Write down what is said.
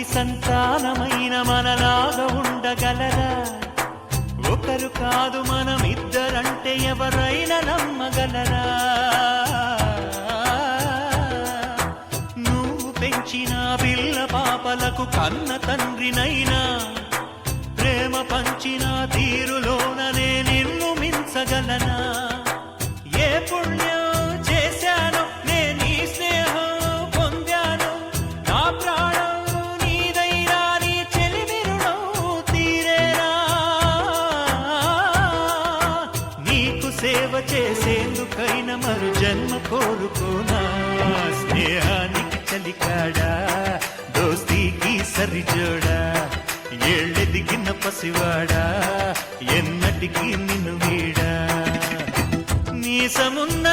తల్లి సంతానమైన మనలాగా ఉండగలరా? ఒకరు కాదు మనమిద్దరంటే ఎవరైనా నమ్మగలరా? నువ్వు పెంచిన పిల్ల పాపలకు కన్న తండ్రినైనా ప్రేమ పంచిన తీరులోననే నిన్ను మించగలనా? ఏ పుణ్యం చేశాను నేను ఈ స్నేహం పొందాను, నా ప్రాణం నీదైనా నీ చెలిమి రుణం తీరేనా? నీకు సేవ చేసేందుకైనా మరు జన్మ కోరుకోనా? స్నేహానికి చలికాడా, దోస్తీకి సరిజోడా, ఏళ్ళెదిగిన పసివాడా ఎన్నటికీ నిన్ను వీడా? నీసమున్న